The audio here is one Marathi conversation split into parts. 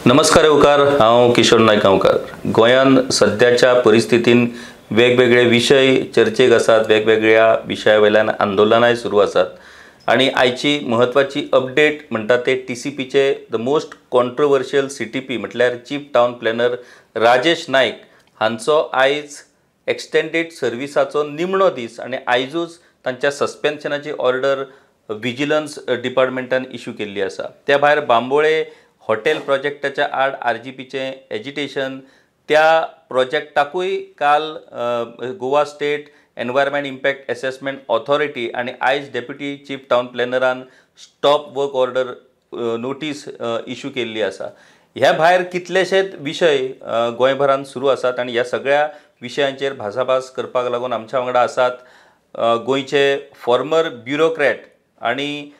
नमस्कार येवकार, हांव किशोर नायक गांवकार. गोंयान सद्याच्या परिस्थितीन वेगवेगळे विषय चर्चेक आसात, वेगवेगळ्या विशया वयल्यान आंदोलनाय सुरू आसात आणि आयची महत्वाची अपडेट म्हणटा ते TCPचे द मोस्ट कॉन्ट्रोवर्शियल CTP म्हटल्यार चीफ टावन प्लॅनर राजेश नायक हांचो आयज एक्सटेंडेड सर्विसाचो निमणो दीस आणि आयजूच तांच्या सस्पेन्शनाची ऑर्डर विजिलन्स डिपार्टमेंटान इश्यू केल्ली आसा. त्या भायर बांबोळे हॉटेल प्रोजेक्टाच्या आड RGPचे एजिटेशन, त्या प्रोजेक्टाकूय काल Goa state environment impact assessment authority आणि आयज डेप्युटी चीफ टावन प्लॅनरान stop work order notice issue केल्ली आसा. ह्या भायर कितलेशेच विशय गोंयभरान सुरू आसात आणि ह्या सगळ्या विशयांचेर भासाभास करपाक लागून आमच्या वांगडा आसात गोंयचे फॉर्मर ब्युरोक्रॅट आणि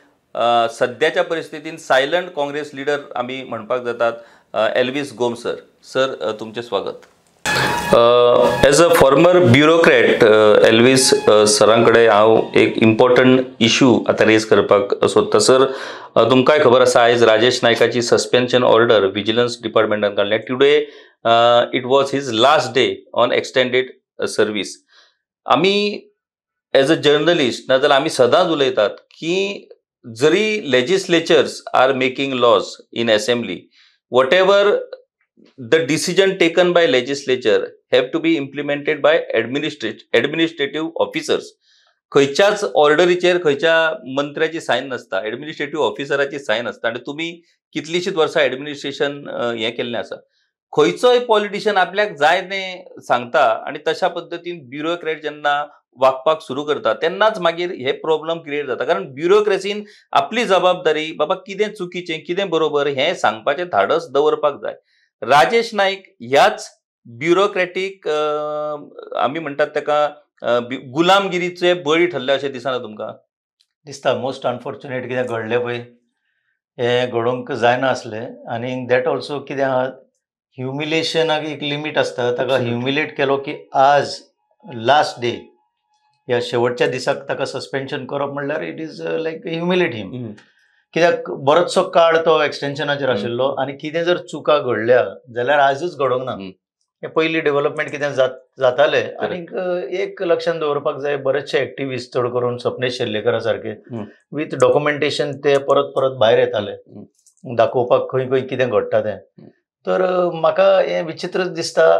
सद्याच्या परिस्थितीन सायलंट काँग्रेस लीडर आम्ही म्हणपाक जातात एल्विस गोम सर. सर, तुमचे स्वागत. As a former bureaucrat Elvis सरांकडे हांव एक इम्पॉर्टंट इश्यू आतां रेज करपाक सोदता. सर, तुमकांय खबर आसा आयज राजेश नायकाची सस्पेन्शन ऑर्डर विजिलन्स डिपार्टमेंटान काडल्या. Today it was his last day on extended service. आमी एज अ जर्नलिस्ट नाजाल्यार आमी सदांच उलयतात की जरी legislatures are making laws in assembly, whatever the decision taken by legislature have to be implemented by administrative officers. खंयच्याच ऑर्डरीचेर खंयच्या मंत्र्याची सायन नासता, एडमिनिस्ट्रेटिव्ह ऑफिसराची सायन आसता आणि तुम्ही कितलीशीच वर्सां एडमिनिस्ट्रेशन हें केल्लें आसा. खंयचोय पॉलिटिशियन आपल्याक जाय तें सांगता आणि तशा पद्दतीन ब्युरोक्रॅट जेन्ना वागपाक सुरू करता तेन्नाच मागीर हे प्रॉब्लेम क्रिएट जाता. कारण ब्युरोक्रेसीन आपली जबाबदारी बाबा कितें चुकीचें कितें बरोबर हें सांगपाचें धाडस दवरपाक जाय. राजेश नायक ह्याच ब्युरोक्रॅटीक आमी म्हणटात ताका गुलामगिरीचे बळी ठरले अशें दिसना तुमकां? दिसता. मोस्ट अनफॉर्च्युनेट कितें घडलें पळय हें घडोवंक जायना आसलें. आनी दॅट ऑल्सो कितें आहा, ह्युमिलेशनाक एक लिमीट आसता. ताका ह्युमिलेट केलो की आज लास्ट डे ह्या शेवटच्या दिसाक ताका सस्पेन्शन करप म्हणल्यार इट इज लायक ह्युमिलेट हिम. कित्याक बरोचसो काळ तो एक्सटेन्शनाचेर आशिल्लो आनी कितें जर चुका घडल्या जाल्यार आजूच घडोवंक ना. हे पयलीं डेव्हलपमेंट कितें जातालें. आनीक एक लक्षांत दवरपाक जाय, बरेचशे एक्टिविस्ट चड करून सपनेश शेल्लेकरा सारके विथ डॉक्युमेंटेशन ते परत परत भायर येताले दाखोवपाक खंय खंय कितें घडटा तें. तर म्हाका हें विचित्रच दिसता.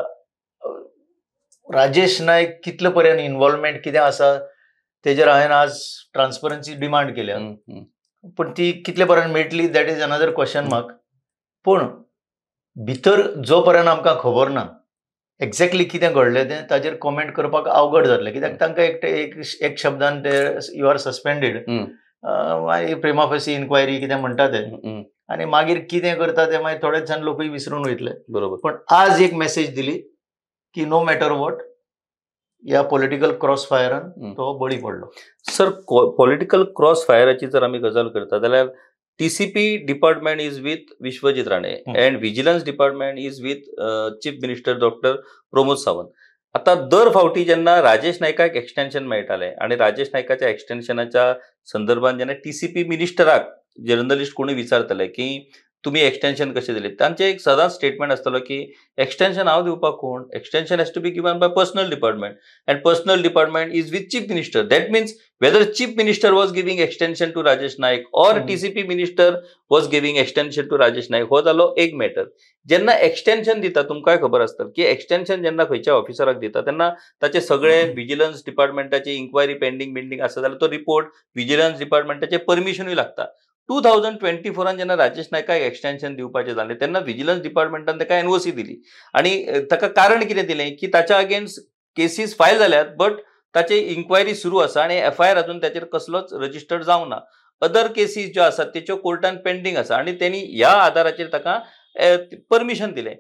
राजेश नायक कितले पर्यंत इन्वॉल्वमेंट कितें आसा तेजेर हांवें आज ट्रान्सपरन्सी डिमांड केल्या, पूण ती कितले पर्यंत मेळटली that is another question mark. पूण भितर जो पर्यंत आमकां खबर ना एक्झॅक्टली कितें घडलें तें ताजेर कॉमेंट करपाक अवघड जातलें. कित्याक तांकां एक शब्दान ते you are suspended, prima facie inquiry कितें म्हणटा तें, आनी मागीर कितें करता तें मागीर थोडे दिसान लोकूय विसरून वयतले. बरोबर. पण आज एक मेसेज दिली की नो मॅटर वॉट या पॉलिटिकल क्रॉस फायरान तो बळी पडलो. सर, पॉलिटिकल क्रॉस फायराची जर आमी गजाल करता जाल्यार TCP department is with Vishwajit Rane and vigilance department is with chief minister doctor Pramod Sawant. आता दर फावटी जेन्ना राजेश नायकाक एक्सटेन्शन मेळटालें आणि राजेश नायकाच्या एक्सटेन्शनाच्या संदर्भात जेन्ना TCP मिनिस्टराक जर्नलिस्ट कोणी विचारतले की तुम्ही एक्सटेन्शन कशें दिलें, तांचें एक सदांच स्टेटमेंट आसतलो की एक्सटेन्शन हांव दिवपाक कोण, extension has to be given by personnel department and personnel department is with chief minister. That means whether chief minister was giving extension to Rajesh Naik or TCP minister was giving extension to Rajesh Naik, हो जालो एक मॅटर. जेन्ना एक्सटेन्शन दिता तुमकांय खबर आसतली की एक्सटेन्शन जेन्ना खंयच्या ऑफिसराक दिता तेन्ना ताचे सगळे विजिलन्स डिपार्टमेंटाची इन्क्वायरी पेंडींग आसा जाल्यार तो रिपोर्ट विजिलन्स डिपार्टमेंटाचे परमिशनूय लागता. 2024 जेन्ना राजेश नायकाक एक्सटेन्शन दिवपाचें जालें तेन्ना विजिलन्स डिपार्टमेंटान ताका NOC दिली आणि ताका कारण कितें दिलें की ताच्या अगेन्स्ट केसीस फायल जाल्यात बट ताची इन्क्वायरी सुरू आसा आणि FIR अजून त्याचेर कसलोच रजिस्टर्ड जावंक ना. अदर केसीस ज्यो आसात तेच्यो कोर्टान पेंडींग आसा आणि त्यांनी ह्या आधाराचेर ताका परमिशन दिलें.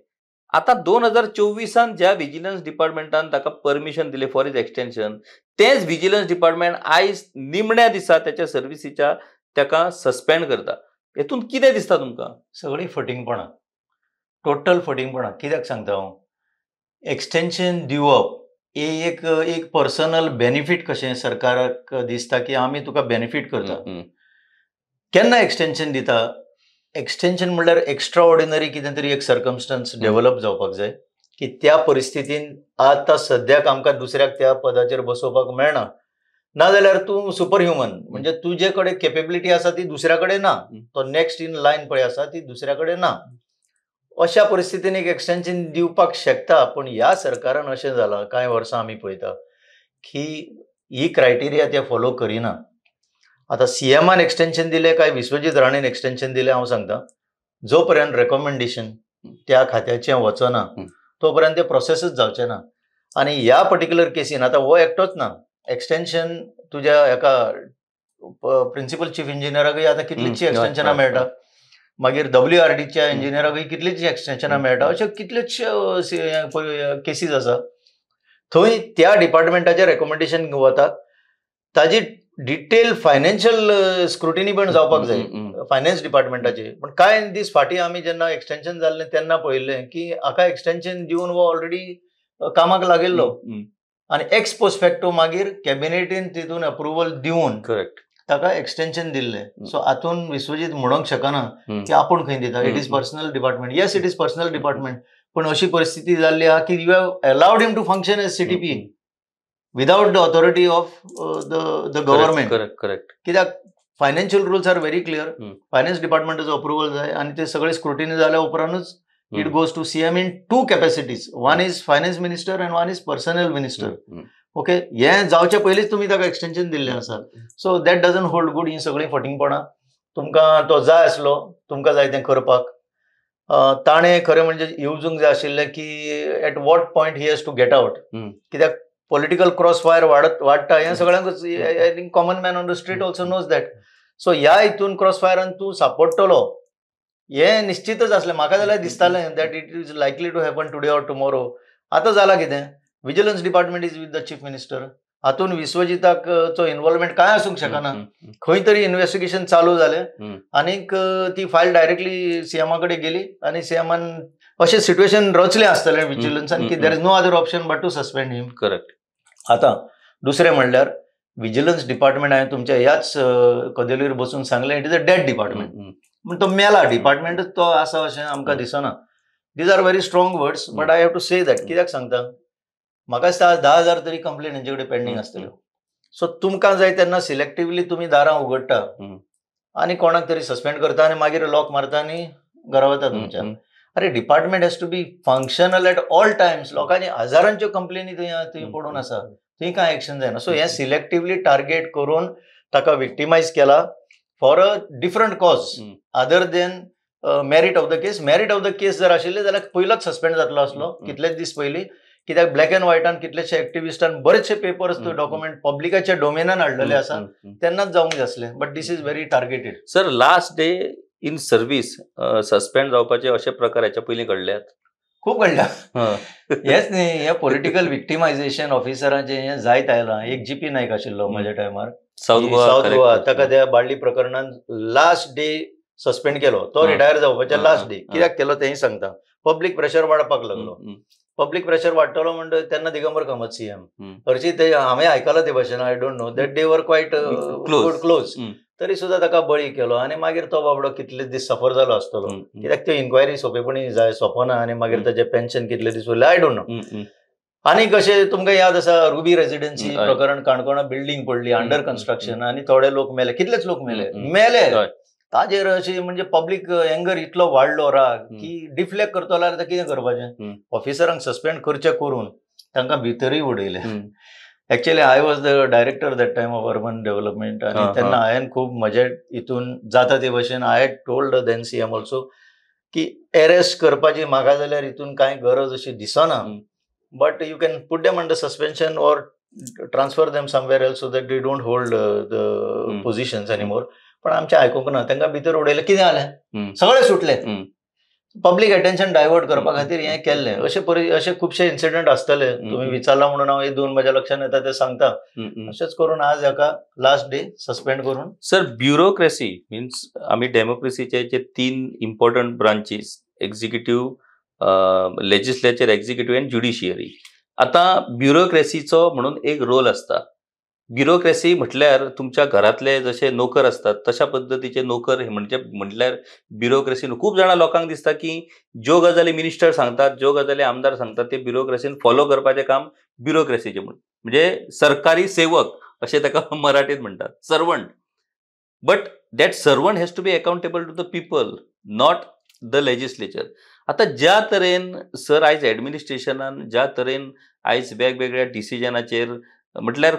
आता 2024 ज्या विजिलन्स डिपार्टमेंटान ताका परमिशन दिलें फॉर हिज एक्सटेन्शन, तेच विजिलन्स डिपार्टमेंट आयज निमण्या दिसा त्याच्या सर्विसीच्या ताका सस्पेंड करता. हेतून कितें दिसता तुमकां? सगळी फटिंगपणां, टोटल फटिंगपणां. कित्याक सांगता हांव, एक्सटेन्शन दिवप एक पर्सनल बेनिफीट कशें सरकाराक दिसता की आमी तुका बेनिफीट करता. केन्ना एक्सटेन्शन दिता एक्सटेन्शन म्हणल्यार एक्स्ट्रा ऑर्डिनरी कितें तरी एक सर्कमस्टन्स डेव्हलप जावपाक जाय की त्या परिस्थितीन आतां सद्याक आमकां दुसऱ्याक त्या पदाचेर बसोवपाक मेळना, नाजाल्यार तूं सुपर ह्युमन म्हणजे तुजे कडेन केपेबिलिटी आसा ती दुसऱ्या कडेन ना, तो नेक्स्ट इन लायन पळय आसा ती दुसऱ्या कडेन ना, अशा परिस्थितीन एक एक्सटेन्शन दिवपाक शकता. पण ह्या सरकारान अशें जालां कांय वर्सां आमी पळयता की ही क्रायटेरिया ते फॉलो करिना. आतां सीएमान एक्सटेन्शन दिलें काय विश्वजीत राणेन एक्सटेन्शन दिलें हांव सांगता, जो पर्यंत रेकमेंडेशन त्या खात्याचें वचना तो पर्यंत ते प्रोसेसच जावचें ना. आनी ह्या पर्टिक्युलर केसीन आतां हो एकटोच ना, एक्सटेन्शन तुज्या हेका प्रिन्सिपल चीफ इंजिनियराकूय आतां कितलींशीं एक्सटेन्शनां मेळटा, मागीर WRDच्या इंजिनियराकूय कितलींशीं एक्सटेन्शनां मेळटा, अश्यो कितल्योच केसीस आसा. थंय त्या डिपार्टमेंटाचें रेकमेंडेशन वता, ताजी डिटेल फायनान्शियल स्क्रुटिनी पण जावपाक जाय फायनान्स डिपार्टमेंटाची. पण कांय दीस फाटीं आमी जेन्ना एक्सटेन्शन जाल्लें तेन्ना पळयल्लें की हाका एक्सटेन्शन दिवन हो ऑलरेडी कामाक लागिल्लो आनी एक्स पोस्ट फॅक्टो मागीर कॅबिनेटीन तितून अप्रुवल दिवन ताका एक्सटेन्शन दिल्लें. सो हातून विश्वजीत म्हणूंक शकना की आपूण खंय दिता, it is personnel department. Yes, it is personnel department, पण अशी परिस्थिती जाल्ली आहा की you have allowed him to function as CTP without the authority of the government. Correct. कित्याक financial rules are very clear, finance डिपार्टमेंटाचो अप्रुवल जाय आनी ते सगळे स्क्रुटिनी जाल्या उपरांतूच इट गोज टू CM इन 2 capacities, one is finance minister and one is personnel minister. Okay, हें जावचे पयलींच तुमी ताका एक्सटेन्शन दिल्लें आसा. So that doesn't hold good. ही सगळीं फटिंगपणां. तुमकां तो जाय आसलो, तुमकां जाय तें करपाक. ताणें खरें म्हणजे येवजूंक जाय आशिल्लें की at what point he has to get out. कित्याक पॉलिटिकल क्रॉस फायर वाडटा हें सगळ्यांकूच, I think common man on the street also knows that. So ह्या हितून क्रॉस फायरान तूं सांपडटलो हें निश्चितच आसलें. म्हाका जाल्यार दिसतालें that it is likely to happen today or tomorrow. आतां जालां कितें, vigilance department is with the chief minister. हातून विश्वजिताक चो इन्वॉल्वमेंट काय आसूंक शकना. खंय तरी इन्व्हेस्टिगेशन चालू जालें आनीक ती फायल डायरेक्टली सीएमा कडेन गेली आनी सीएमान अशें सिट्युएशन रचलें आसतलें विजिलन्सान की there is no other option but to suspend him. Correct. आतां दुसरें म्हणल्यार विजिलन्स डिपार्टमेंट हांवें तुमच्या ह्याच कदेलीर बसून सांगलें it is a dead department. पूण तो मेला डिपार्टमेंटूच तो आसा अशें आमकां दिसना. These are very strong words but I have to say that. कित्याक सांगता, म्हाका दिसता 10,000 तरी कंप्लेन हेंचे कडेन पेंडींग आसतल्यो. सो तुमकां जाय तेन्ना सिलेक्टिवली तुमी दारां उगडटा आनी कोणाक तरी सस्पेंड करता आनी मागीर लॉक मारता आनी घरा वता तुमच्या. अरे department has to be functional at all times. लोकांनी हजारांच्यो कंप्लेनी थंय पडून आसा, थंय कांय एक्शन जायना. सो हें सिलेक्टिवली टार्गेट करून ताका विक्टिमायज केला for a different cause other than merit of the case. Merit of the case जर आशिल्लें जाल्यार पयलोच सस्पेंड जातलो आसलो कितलेच दीस पयलीं. कित्याक ब्लॅक अँड व्हायटान कितलेशे एक्टिविस्टान बरेचशे पेपर्स डॉक्युमेंट पब्लिकाच्या डोमेनान हाडलेले आसा, तेन्नाच जावंक जाय आसलें. But this is very targeted. Sir, last day in service suspend जावपाचे अशे प्रकार हेच्या पयलीं घडल्यात? खूप घडल्या. हेच न्ही, हे पॉलिटिकल विक्टिमायझेशन ऑफिसरांचें हें जायत आयलां. एक GP नायक आशिल्लो म्हज्या टायमार साऊथ गोवा, ताका त्या बाळ्ळी प्रकरणान लास्ट डे सस्पेंड केलो. तो रिटायर जावपाच्या लास्ट डे. कित्याक केलो तेंय सांगता. पब्लीक प्रेशर वाडपाक लागलो. पब्लीक प्रेशर वाडटलो म्हणटकीर तेन्ना दिगंबर कामत CM हरशी ते हांवें आयकलां ते भाशेन, I don't know that they वर क्वायट क्लोज. तरी सुद्दां ताका बळी केलो आनी मागीर तो बाबडो कितले दीस सफर जालो आसतलो. कित्याक त्यो इन्क्वायरी सोंपेपणी जाय सोंपना आनी मागीर ताचें पेन्शन कितले दीस उरलें आय डोंट नो. आनी कशें तुमकां याद आसा रुबी रेजिडेन्सी प्रकरण, काणकोणा बिल्डींग पडली अंडर कन्स्ट्रक्शन आनी थोडे लोक मेले. कितलेच लोक मेले. ताजेर अशी म्हणजे पब्लीक एंगर इतलो वाडलो राग की डिफ्लेक्ट करतलो जाल्यार कितें करपाचें. ऑफिसरांक सस्पेंड करचें करून तांकां भितरूय उडयलें. Actually I was the director that time of urban development आनी तेन्ना हांवें खूब म्हजे हितून जाता ते भशेन I had told then CM also की एरेस्ट करपाची म्हाका जाल्यार हितून कांय गरज अशी दिसना. But you can put them under suspension or transfer them somewhere else so that they don't hold the positions anymore. पण आमचें आयकूंक ना. तांकां भितर उडयलें. कितें जालें, सगळे सुटले. पब्लीक अटेन्शन डायवर्ट करपा खातीर हें केल्लें. अशे खुबशे इन्सिडंट आसतले. तुमी विचारला म्हणून हांव एक दोन म्हज्या लक्षांत येता ते सांगता. अशेंच करून आज हाका लास्ट डे सस्पेंड करून. सर, ब्युरोक्रेसी मीन्स आमी डेमोक्रेसीचे जे 3 important branches, executive, legislature, executive and judiciary. आतां ब्युरोक्रेसीचो म्हणून एक रोल आसता ब्युरोक्रेसी म्हटल्यार तुमच्या घरातले जसे नोकर असतात तशा पद्धतीचे नोकर हे म्हणजे म्हटल्यार ब्युरोक्रेसी खूप जाणां लोकांक दिसता की ज्यो गजाली मिनिस्टर सांगतात, ज्यो गजाली आमदार सांगतात ते ब्युरोक्रेसीन फॉलो करपाचें काम ब्युरोक्रेसीचें म्हणजे सरकारी सेवक अशें ताका मराठीत म्हणटात, servant. But that servant has to be accountable to the people, not the legislature. आता ज्या तरेन सर आयज एडमिनिस्ट्रेशनान ज्या तरेन आयज वेगवेगळ्या डिसिजनाचेर म्हटल्यार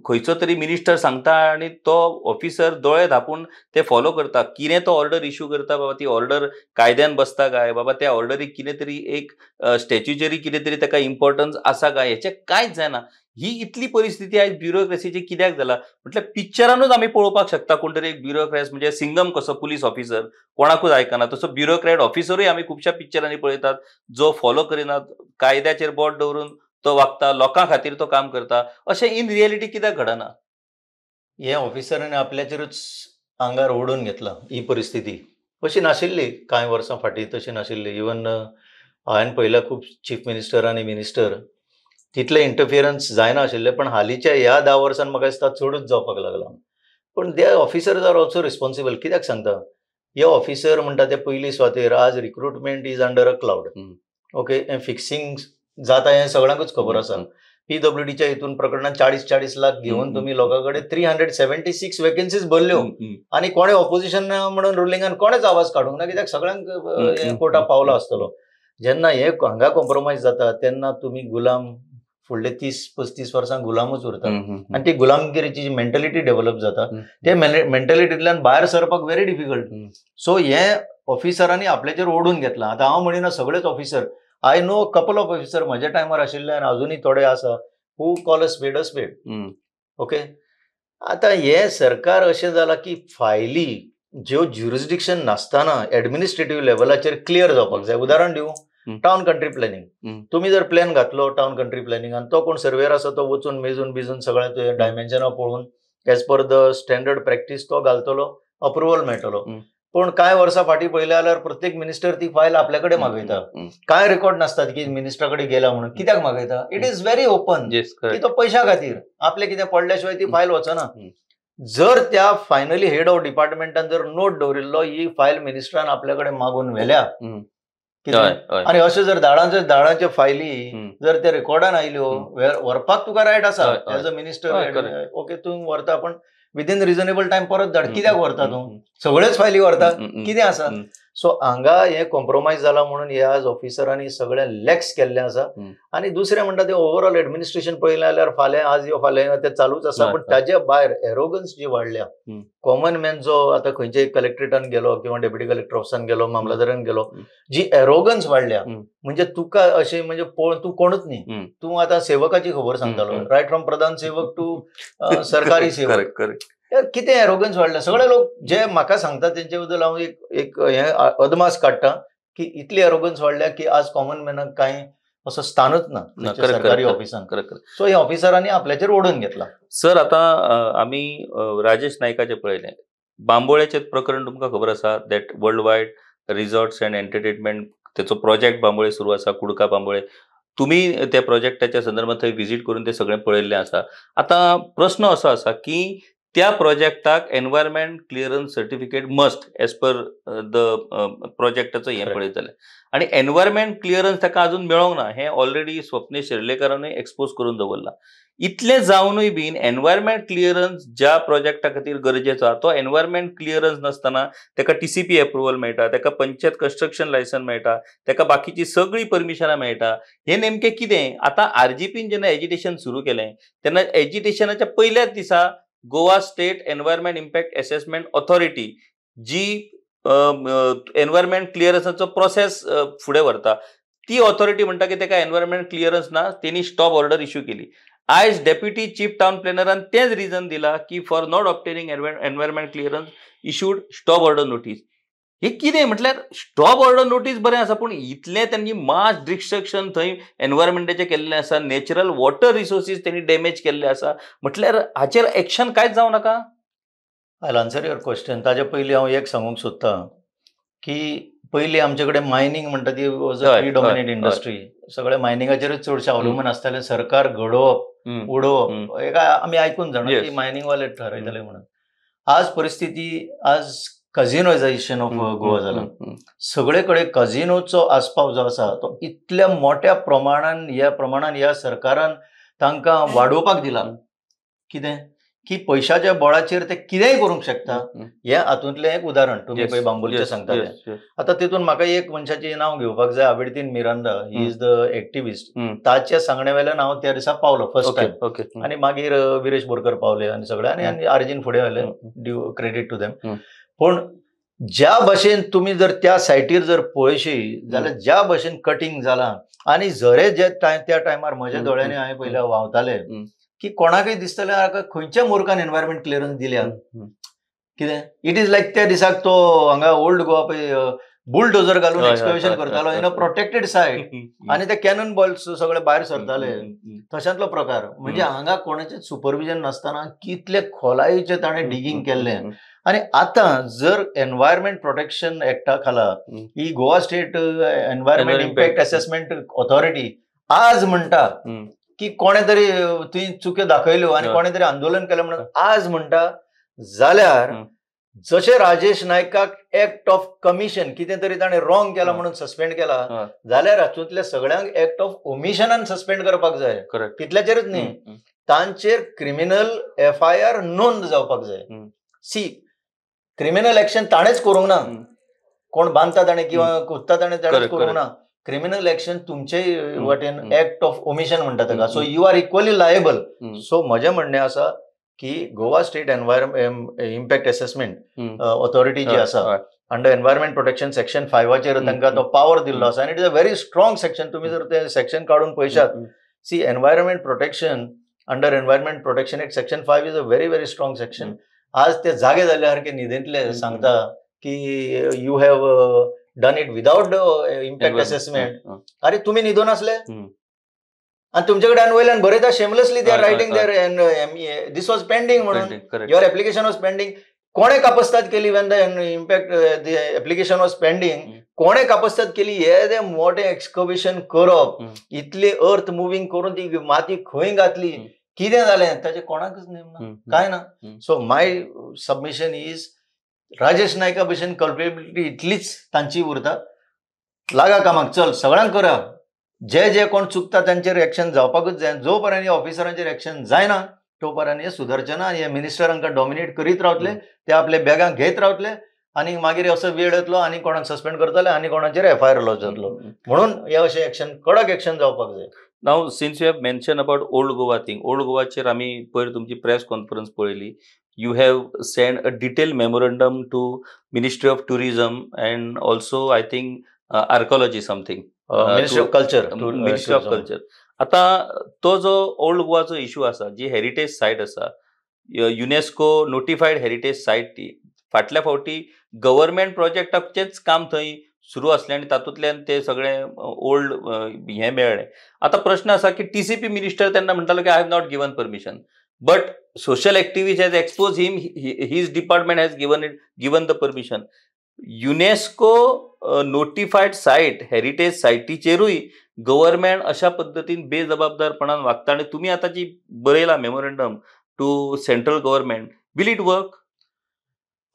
खंयचो तरी मिनिस्टर सांगता आनी तो ऑफिसर दोळे धांपून ते फॉलो करता. कितें तो ऑर्डर इश्यू करता बाबा ती ऑर्डर कायद्यान बसता काय, बाबा त्या ऑर्डरीक कितें तरी एक स्टॅच्युचरी कितें तरी ताका इम्पॉर्टन्स आसा काय, हेचें कांयच जायना. ही इतली परिस्थिती आयज ब्युरोक्रेसीची कित्याक जाला म्हटल्यार पिक्चरानूच आमी पळोवपाक शकता कोण तरी एक ब्युरोक्रेट म्हणजे सिंगम कसो पुलीस ऑफिसर कोणाकूच आयकना तसो ब्युरोक्रेट ऑफिसरूय आमी खुबश्या पिक्चरांनी पळयतात जो फॉलो करिनात, कायद्याचेर बोट दवरून तो वागता, लोकां खातीर तो काम करता. अशें इन रियलिटी कित्याक घडना? हे ऑफिसरांनी आपल्याचेरूच आंगार ओडून घेतला ही परिस्थिती. अशी नाशिल्ली कांय वर्सां फाटीं, तशी नाशिल्ली. इवन हांवें पळयला खूब चीफ मिनिस्टर आनी मिनिस्टर तितले इंटरफियरन्स जायना आशिल्ले, पण हालींच्या ह्या 10 वर्सांन म्हाका दिसता चडूच जावपाक लागला. पण दे ऑफिसर्स आर ऑल्सो रिस्पॉन्सिबल. कित्याक सांगता, हे ऑफिसर म्हणटा ते पयली सुवातेर आज recruitment is under a cloud. Okay, हें फिक्सिंग जाता हें सगळ्यांकूच खबर आसा. PWDच्या हितून प्रकरणात 40 लाख घेवन तुम्ही लोकांकडे 376 वेकन्सीज भरल्यो आणि कोणे ऑपोजिशन म्हणून रुलिंगान कोणेच आवाज काडूंक ना, कित्याक सगळ्यांक कोर्टाक पावलो आसतलो. जेन्ना हे हांगा कॉम्प्रोमायज जाता तेन्ना तुम्ही गुलाम फुडले 30-35 वर्सां गुलामूच उरता. आनी ती गुलामगिरीची जी मेंटलिटी डेव्हलप जाता ते मेंटलिटींतल्यान भायर सरपाक व्हेरी डिफिकल्ट. सो हे ऑफिसरांनी आपल्याचेर ओडून घेतला. आतां हांव म्हणिना सगळेच officer, I know couple of officer म्हज्या टायमार आशिल्ले आनी अजुनूय थोडे आसा हू कॉल अ स्पेड. ओके, आतां हे सरकार अशें जाला की फायली ज्यो ज्युरिस्डिक्शन नासतना एडमिनिस्ट्रेटिव्ह लेवलाचेर क्लियर जावपाक जाय. उदाहरण दिवं, टावन कंट्री प्लॅनिंग. तुम्ही जर प्लॅन घातलो टावन कंट्री प्लॅनिंगान, तो कोण सर्वेर आसा तो वचून मेजून बिजून सगळ्या डायमेन्शनां पळोवन age per the standard practice तो घालतलो, अप्रुवल मेळटलो. पण कांय वर्सां फाटीं पळयलें जाल्यार प्रत्येक मिनिस्टर ती फायल आपल्याकडे मागयता. कांय रेकॉर्ड नासतात की मिनिस्टरा कडेन गेला म्हणून. कित्याक मागयता? इट इज व्हेरी ओपन की तो पैशा खातीर, आपले कितें पडल्या ती फायल वचना. जर त्या फायनली हेड ऑफ डिपार्टमेंटान जर नोट दवरिल्लो ही फायल मिनिस्टरान आपल्याकडे मागून व्हेल्या आणि अशें जर दाडांचे फायली जर त्या रेकॉर्डान आयल्यो व्हरपाक तुका रायट आसा एज अ मिनिस्टर. ओके, तूं व्हरता, पण विदिन रिजनेबल टायम परत धाड. कित्याक व्हरता तूं? सगळेच फायली व्हरता, कितें आसा? सो हांगा हे कॉम्प्रोमायज जाला म्हणून हे आज ऑफिसरांनी सगळें लॅक्स केल्लें आसा. आनी दुसरें म्हणटा ते ओवरऑल एडमिनिस्ट्रेशन पळयलें जाल्यार फाल्यां आज यो फाल्यां ते चालूच आसा. पण ताजे भायर एरोगन्स जी वाडल्या, कॉमन मॅन जो आतां खंयच्याय कलेक्टरेटान गेलो किंवा डेप्युटी कलेक्टर ऑफिसान गेलो, मामलतदारान गेलो, जी एरोगन्स वाडल्या म्हणजे तुका अशें म्हणजे तूं कोणूच न्ही, तूं आतां सेवकाची खबर सांगतालो, रायट फ्रॉम प्रधान सेवक टू सरकारी सेवक. कितें एरोगन्स वाडल्या. सगळे लोक जे म्हाका सांगता तेंचे बद्दल हांव एक हे अदमास काडटा की इतली एरोगन्स वाडल्या की आज कॉमन मॅनाक कांय असं स्थानच ना सरकारी ऑफिसान. सो ह्या ऑफिसरांनी आपल्याचेर ओडून घेतला. सर, आतां आमी राजेश नायकाचें पळयलें, बांबोळेचें प्रकरण तुमकां खबर आसा. That world wide resorts and entertainment तेचो प्रोजेक्ट बांबोळे सुरू आसा, कुडका बांबोळे. तुमी त्या प्रोजेक्टाच्या संदर्भात थंय विजीट करून ते सगळें पळयल्लें आसा. आतां प्रश्न असो आसा की त्या प्रोजेक्टाक environment clearance certificate must as per the प्रोजेक्टाचो हें पळयत जाल्यार, आनी एनवायरमेंट क्लिअरन्स ताका अजून मेळोंक ना. हें ऑलरेडी स्वप्नील शेर्लेकरानूय एक्सपोज करून दवरला. इतलें जावनूय बीन एनवायरमेंट क्लिअरन्स ज्या प्रोजेक्टा खातीर गरजेचो आसा तो एनवायरमेंट क्लिअरन्स नासतना ताका TCP अप्रुवल मेळटा, ताका पंचायत कन्स्ट्रक्शन लायसन मेळटा, ताका बाकीची सगळी परमिशनां मेळटा. हें नेमकें कितें? आतां RGPन जेन्ना एजिटेशन सुरू केलें तेन्ना एजिटेशनाच्या पयल्याच दिसा Goa state environment impact assessment authority जी एनवायरमेंट क्लिअरन्साचो प्रोसेस फुडें व्हरता, ती ऑथॉरिटी म्हणटा की ताका एनवायरमेंट क्लिअरन्स ना, तेणी स्टॉप ऑर्डर इश्यू केली. आयज डेप्युटी चीफ टावन प्लॅनरान तेच रिजन दिला की for not obtaining environment clearance issued stop order notice. हे कितें म्हटल्यार स्टॉप ऑर्डर नोटीस बरें आसा, पूण इतलें त्यांनी मास डिस्ट्रक्शन थंय एनवायरमेंटाचें केल्लें आसा, नॅचरल वॉटर रिसोर्सीस त्यांनी डॅमेज केल्ले आसा, म्हटल्यार हाचेर एक्शन कांयच जावं नाका. I answer your question. ताजे पयलीं हांव एक सांगूंक सोदतां की पयलीं आमचे कडेन मायनींग म्हणटा ती वॉज अ हय, प्रिडॉमिनंट हय, इंडस्ट्री. सगळे मायनिंगाचेरूच चडशे अवलंबून आसताले. सरकार घडोवप, उडोवप हे काय आमी आयकून जाणा की Yes. मायनिंगवाले ठरयताले म्हणून. आज परिस्थिती, आज कझिनोयझेशन ऑफ गोवा जाला. सगळे कडेन कझिनोचो आस्पाव जो आसा तो इतल्या मोठ्या प्रमाणान ह्या सरकारान तांकां वाडोवपाक दिला. कितें की पयशाच्या बळाचेर ते कितेंय करूंक शकता. हें हातूंतलें एक उदाहरण तुमी पळय बांबोलचें सांगताले. आतां तितून म्हाका एक मनशाचें नांव घेवपाक जाय, आबिडतीन Miranda. He is the activist. ताच्या सांगण्या वेल्यान हांव त्या दिसा पावलो फर्स्ट टायम. आनी मागीर विरेश बोरकर पावले आनी सगळे आनी आर्जीन फुडें आयले. Due credit to them. पूण ज्या भाशेन तुमी जर त्या सायटीर जर पळयशी जाल्यार ज्या भाशेन कटींग जालां आनी झरे जे त्या टायमार म्हज्या दोळ्यांनी हांवें पयल्या व्हांवताले की कोणाकय दिसतलें हाका खंयच्या मुर्खान एनवायरमेंट क्लियरन्स दिल्या. कितें इट इज लायक त्या दिसाक तो हांगा ओल्ड गोवा पळय बुलडोजर घालून एक्सकवेशन करतालो इन अ प्रोटेक्टेड सायट आनी ते कॅनन बॉल्स सगळे भायर सरताले. तशांतलो प्रकार. म्हणजे हांगा कोणाचें सुपरविजन नासतना कितले खोलायेचें ताणें डिगींग केल्लें. आनी आतां जर एनवायरमेंट प्रोटेक्शन एक्टा खाला ही Goa state environment impact assessment authority आज म्हणटा की कोणे तरी तुवें चुक्यो दाखयल्यो आनी कोणे तरी आंदोलन केलें म्हणून आज म्हणटा, जाल्यार जशें राजेश नायकाक एक्ट ऑफ कमिशन कितें तरी ताणें रॉंग केला म्हणून सस्पेंड केला, जाल्यार हातूंतल्या सगळ्यांक एक्ट ऑफ ओमिशनान सस्पेंड करपाक जाय. तितल्याचेरच न्ही, तांचेर क्रिमिनल FIR नोंद जावपाक जाय. सी क्रिमिनल एक्शन ताणेच करूंक ना. कोण बांदता ताणें किंवा कुदता ताणें करूंक ना. क्रिमिनल एक्शन तुमचे वाटेन एक्ट ऑफ ओमिशन म्हणटा ताका. So you are equally liable. So म्हजें म्हणणें आसा की Goa state environment impact assessment authority जी आसा अंडर एनवायरमेंट प्रोटेक्शन सेक्शन 5 तांकां तो पावर दिल्लो आसा. आनी it is a very strong section. तुमी जर ते सेक्शन काडून पळयशात, see environment protection under environment protection act section 5 is a very very strong section. आज ते जागे जाल्ले सारखे न्हिदेंतले सांगता की you have done it without impact assessment. अरे तुम्ही न्हिदून आसले आणि तुमच्याकडे वयल्यान बरयता shamelessly they are writing there this was pending म्हणून युअर एप्लिकेशन वॉज पेंडिंग. कोणे कापस्ताद केली Wien the impact the application was pending? कोणे कापस्ताद केली? हे मोठे एक्सकवेशन करप, इतली अर्थ मुव्हिंग करून ती माती खंय घातली, कितें जालें ताचे कोणाकच नेमना, काय ना. So my submission is Rajesh नायका भशेन कल्पेबिलिटी इतलीच तांची उरता. लागा कामाक, चल सगळ्यांक करा. जे कोण चुकता तांचेर एक्शन जावपाकूच जाय. जो पर्यंत ऑफिसरांचेर एक्शन जायना तो पर्यंत हे सुदरचना आनी हे मिनिस्टरांका डॉमिनेट करीत रावतले. ते आपले बॅगांक घेत रावतले आनी मागीर असो वेळ येतलो आनी कोणाक सस्पेंड करतले आनी कोणाचेर FIR लॉन्च जातलो. म्हणून हे अशें एक्शन कडक एक्शन जावपाक जाय. Now since you have mention about old Goa thing, old गोवाचेर आमी पयर तुमची प्रेस कॉन्फरन्स पळयली. You have sent a detailed memorandum to Ministry of Tourism and also I think archaeology something. Ministry of Culture. Ministry of Culture. आता तो जो ओल्ड गोवाचो इश्यू आसा, जी हेरिटेज सायट आसा, युनेस्को नोटिफाईड हेरिटेज सायट, ती फाटल्या फावटी गव्हर्नमेंट प्रोजेक्टाचेच काम थंय सुरू असलें आनी तातूंतल्यान ते सगळे ओल्ड हें मेळ्ळें. आता प्रश्न आसा की TCP मिनिस्टर तेन्ना म्हणटालो की I have not given permission, but social activists has exposed him, his department has given the permission. UNESCO notified site, heritage सायटीचेरूय गव्हर्नमेंट अशा पद्दतीन बेजबाबदारपणान वागता. आनी तुमी आतां जी बरयला memorandum to central government, will it work?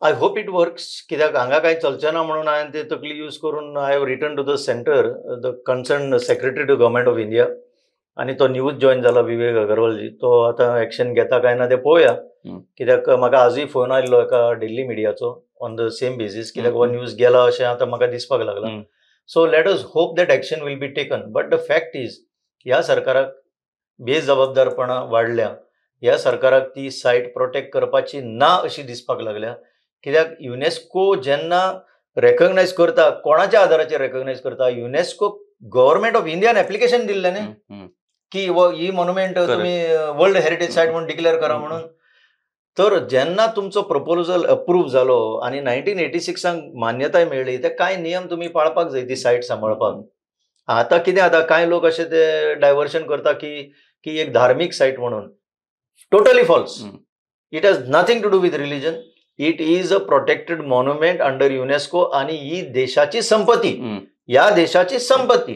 I hope it works. कित्याक हांगा कांय चलचें ना म्हणून हांवें ते तकली यूज करून I have return to the centre, the concern secretary to government of India. आनी तो न्यूज जॉईन जाला विवेक अगरवालजी. तो आतां एक्शन घेता काय ना ते पळोवया. कित्याक म्हाका आजूय फोन आयिल्लो एका दिल्ली मिडियाचो ऑन द सेम बेसीस, कित्याक हो न्यूज गेला अशें आतां म्हाका दिसपाक लागला. So let us hope that action will be taken. But the fact is ह्या सरकाराक बेजबाबदारपणां वाडल्या. ह्या सरकाराक ती सायट प्रोटेक्ट करपाची ना अशी दिसपाक लागल्या. कित्याक युनेस्को जेन्ना रेकग्नायज करता, कोणाच्या आधाराचेर रेकग्नायज करता? UNESCO government of Indian application दिल्लें न्ही की ही मॉन्युमेंट तुम्ही वर्ल्ड हेरिटेज सायट म्हणून डिक्लेअर करा म्हणून. तर जेन्ना तुमचो प्रपोजल अप्रूव्ह जालो आनी 1986 मान्यताय मेळ्ळी, ते कांय नियम तुम्ही पाळपाक जाय ती सायट सांबाळपाक. आतां कितें जाता, कांय लोक अशे ते डायव्हर्शन करता की एक धार्मीक सायट म्हणून. Totally false. It has nothing to do with religion. It is a protected monument under UNESCO आणि ही देशाची संपत्ती, ह्या देशाची संपत्ती.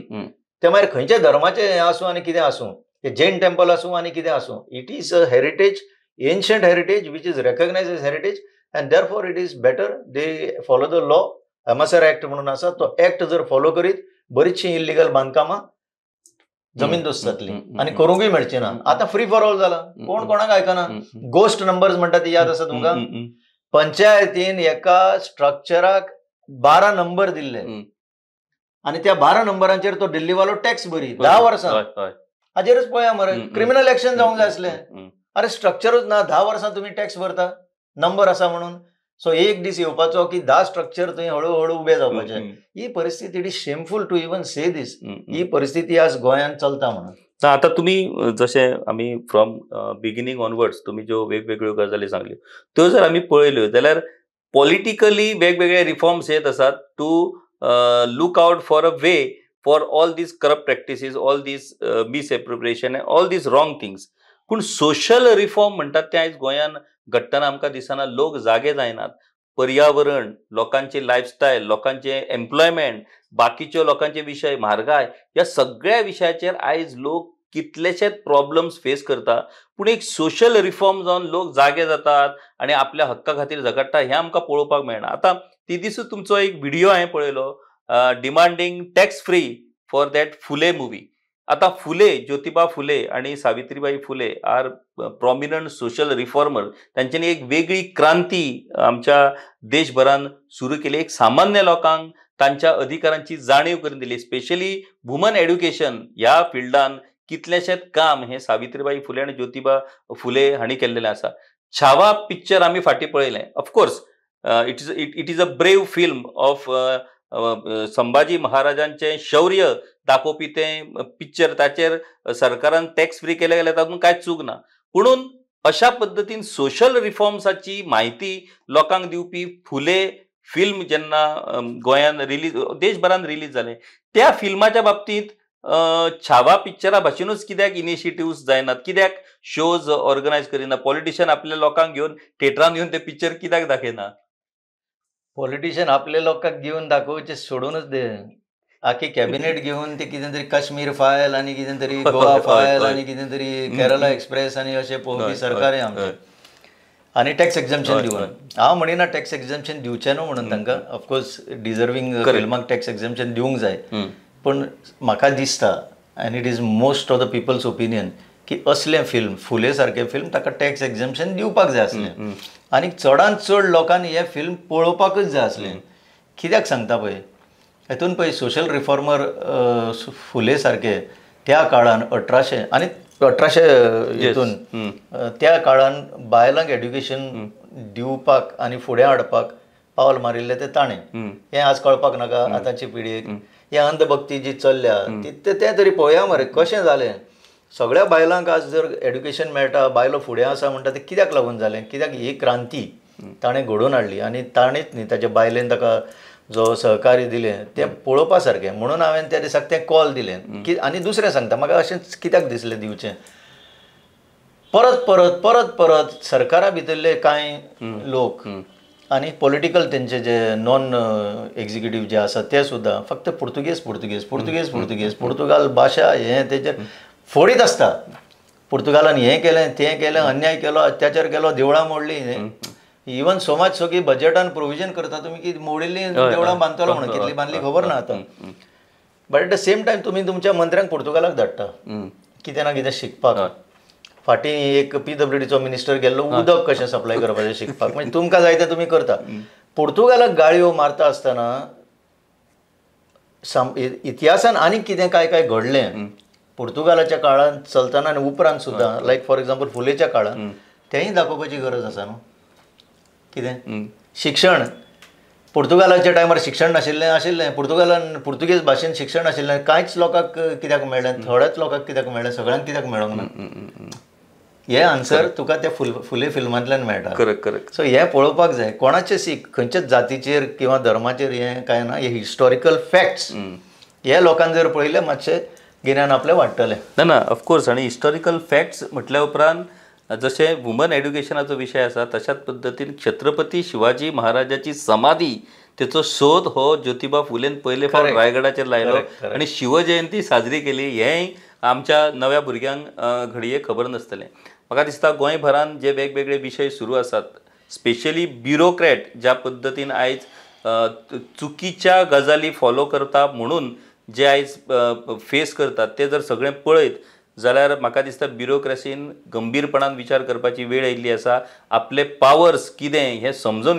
ते मागीर खंयच्या धर्माचे हें आसूं आनी कितें आसूं, ते जैन टेम्पल आसूं आनी कितें आसूं, it is a heritage, ancient heritage which is recognized as heritage, and therefore it is better they follow the law. हॅमसर ऍक्ट म्हणून आसा, तो ऍक्ट जर फॉलो करीत बरीचशी इलिगल बांदकामां जमीनदोस्त जातली आणि करूंकय मेळची ना. आता फ्री फॉर ऑल जाला, कोण कोणाक आयकना. गोस्ट नंबर्स म्हणटा ती याद आसा तुमकां? पंचायतीन एका स्ट्रक्चराक 12 नंबर दिल्ले आणि त्या 12 नंबरांचेर तो दिल्लीवालो टॅक्स भरी 10 वर्सां. हाजेरच पळया मरे, क्रिमिनल एक्शन जावंक जाय आसलें. अरे स्ट्रक्चरूच ना, 10 वर्सां तुम्ही टॅक्स भरता नंबर आसा म्हणून. सो एक दीस येवपाचो की 10 स्ट्रक्चर थंय हळूहळू उबे जावपाचे. ही परिस्थिती it is shameful to even say this. ही परिस्थिती आज गोंयांत चलता म्हणून. आता तुम्ही जसे आम्ही फ्रॉम बिगिनिंग ऑनवर्ड्स तुम्ही ज्यो वेगवेगळ्यो गजाली सांगल्यो त्यो जर आमी पळयल्यो जाल्यार पॉलिटिकली वेगवेगळे रिफॉर्म्स येत आसात to look out for a way for all these corrupt practices, all these misappropriation, all these wrong things. पूण सोशल रिफॉर्म म्हणटात ते आयज गोंयांत घडटना आमकां दिसना. लोक जागे जायनात. पर्यावरण, लोकांची लायफस्टायल, लोकांचे एम्प्लॉयमेंट, बाकीच्यो लोकांचे विशय, म्हारगाय, ह्या सगळ्या विशयाचेर आयज लोक कितलेशेच प्रॉब्लेम्स फेस करता. पूण एक सोशल रिफॉर्म जावन लोक जागे जातात आणि आपल्या हक्का खातीर झगडटा हें आमकां पळोवपाक मेळना. आतां ती दिसूच तुमचो एक व्हिडिओ हांवें पळयलो demanding tax free for that Phule movie. आता फुले, ज्योतिबा फुले आणि Savitribai Phule R prominent social reformer. तांच्यांनी एक वेगळी क्रांती आमच्या देशभरान सुरू केली. एक सामान्य लोकांक तांच्या अधिकारांची जाणीव करून दिली. स्पेशली वुमन एड्युकेशन ह्या फिल्डान कितलेशेच काम हे सावित्रीबाई फुले आणि ज्योतिबा फुले हांणी केल्लेलें आसा. छावा पिक्चर आमी फाटीं पळयलें. Of course it is a brave film of Sambhaji महाराजांचें शौर्य दाखोवपी तें पिक्चर. ताचेर सरकारान टॅक्स फ्री केले जाल्यार तातूंत कांयच चूक ना. पुणून अशा पद्दतीन सोशल रिफॉर्म्साची म्हायती लोकांक दिवपी फुले फिल्म जेन्ना गोंयांत रिलीज, देशभरान रिलीज जालें, त्या फिल्माच्या बाबतींत छावा पिक्चरा भाशेनूच कित्याक इनिशिएटिव्स जायनात? कित्याक शोज ऑर्गनायज करिना? पॉलिटिशियन आपल्या लोकांक घेवन थिएटरान घेवन ते पिक्चर कित्याक दाखयना? पॉलिटिशियन आपल्या लोकांक घेवन दाखोवचे सोडूनच दे. आखी कॅबिनेट घेवन ते कितें तरी काश्मीर फायल आणि कितें तरी गोवा फायल आणि कितें तरी केरला एक्सप्रेस आणि अशें पळोवपी सरकार आहे आमचें. आणि टॅक्स एक्झम्पशन दिवन हांव म्हणिना टॅक्स एक्झम्पशन दिवचें न्हू म्हणून तांकां. ऑफकोर्स डिजर्विंग फिल्माक टॅक्स एक्झम्पशन दिवंक जाय. पण म्हाका दिसता and it is most of the people's opinion की असलें फिल्म, फुले सारकें फिल्म, ताका टॅक्स एक्झम्पशन दिवपाक जाय आसलें. आनी चडांत चड लोकांनी हें फिल्म पळोवपाकच जाय आसलें. कित्याक सांगता पळय, हेतून पळय सोशल रिफॉर्मर फुले सारके त्या काळान 1800 हितून त्या काळान बायलांक एड्युकेशन दिवपाक आनी फुडें हाडपाक पावल मारिल्ले ते ताणें. हें आज कळपाक नाका आतांची पिळगेक. हे अंधभक्ती जी चल्ल्या तें तरी पळोवया मरे कशें जालें. सगळ्या बायलांक आज जर एड्युकेशन मेळटा, बायलो फुडें आसा म्हणटा तें कित्याक लागून जालें? कित्याक ही क्रांती ताणें घडोवन हाडली आनी ताणेंच न्ही ताच्या बायलेन ताका जो सहकार्य दिलें तें पळोवपा सारकें. म्हणून हांवें त्या दिसाक तें कॉल दिलें की. आनी दुसरें सांगता, म्हाका अशेंच कित्याक दिसलें दिवचें, परत परत परत परत सरकारा भितरले कांय लोक आनी पॉलिटिकल तेंचे जे नॉन एक्झिक्युटीव जे आसा ते सुद्दां फक्त पुर्तुगाल भाशा हें तेजेर फोडीत आसता. पुर्तुगालान हें केलें तें केलें, अन्याय केलो, अत्याचार केलो, देवळां मोडलीं. इवन समाज सगळी बजेटान प्रोविजन करता तुमी की मोडिल्लीं देवळां बांदतलो म्हणून, कितली बांदली खबर ना आतां. But at the same time तुमी तुमच्या मंत्र्यांक पुर्तुगालाक धाडटा कितें ना कितें शिकपाक. फाटीं एक PWDचो मिनिस्टर गेल्लो उदक कशें सप्लाय करपाचें शिकपाक. म्हणजे तुमकां जाय तें तुमी करता. पुर्तुगालाक गाळयो मारता आसतना इतिहासान आनीक कितें काय काय घडलें पुर्तुगालाच्या काळान चलतना आनी उपरांत सुद्दां, लायक फॉर एक्झाम्पल फुलेच्या काळान, तेंय दाखोवपाची गरज आसा न्हू. कितें शिक्षण, पुर्तुगालाच्या टायमार शिक्षण नाशिल्लें. पुर्तुगालान पुर्तुगेज भाशेन शिक्षण नाशिल्लें. कांयच लोकांक कित्याक मेळ्ळें? थोड्याच लोकांक कित्याक मेळ्ळें? सगळ्यांक कित्याक मेळोंक ना? हे आन्सर तुका त्या फुले फिल्मांतल्यान मेळटा. करेक्ट. सो हें पळोवपाक जाय. कोणाचें सीख खंयच्याच जातीचेर किंवा धर्माचेर हें कांय ना. हे हिस्टॉरिकल फॅक्ट्स हे लोकांन जर पळयलें मातशें गिन्यान आपलें वाडटलें. ना ऑफकोर्स. आणि हिस्टॉरिकल फॅक्ट्स म्हटल्या उपरांत जसे वुमन एड्युकेशनाचो विषय आसा तशाच पद्दतीन छत्रपती शिवाजी महाराजाची समाधी त्याचो शोध हो ज्योतिबा फुलेन पयले फावट Correct. रायगडाचेर लायलो Correct, correct. आणि शिवजयंती साजरी केली हेंय आमच्या नव्या भुरग्यांक घडये खबर नासतलें. म्हाका दिसता गोंयभरान जे वेगवेगळे विशय सुरू आसात स्पेशली ब्युरोक्रॅट ज्या पद्दतीन आयज चुकीच्या गजाली फॉलो करता म्हणून जे आयज फेस करतात ते जर सगळें पळयत जाल्यार म्हाका दिसता ब्युरोक्रॅसीन गंभीरपणान विचार करपाची वेळ आयिल्ली आसा. आपले पावर्स कितें हें समजून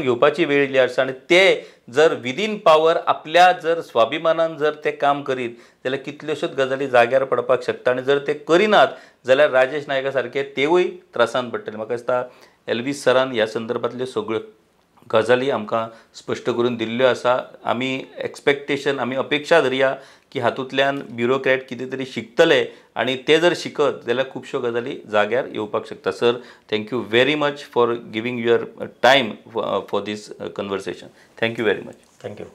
घेवपाची वेळ येयल्ली आसा आणि ते जर विदीन पावर आपल्या जर स्वाभिमानान जर ते काम करीत जाल्यार कितल्योश्योच गजाली जाग्यार पडपाक शकता आणि जर ते करिनात जाल्यार राजेश नायका सारके तेवूय त्रासान पडटले. म्हाका दिसता एल्वीस सरान ह्या संदर्भातल्यो सगळ्यो गजाली आमकां स्पश्ट करून दिल्ल्यो आसा. आमी अपेक्षा धरया की हातूंतल्यान ब्युरोक्रॅट कितें तरी शिकतले आणि ते जर शिकत जाल्यार खुबश्यो गजाली जाग्यार येवपाक शकता. Sir, thank you very much for giving your time for this conversation. Thank you very much. Thank you.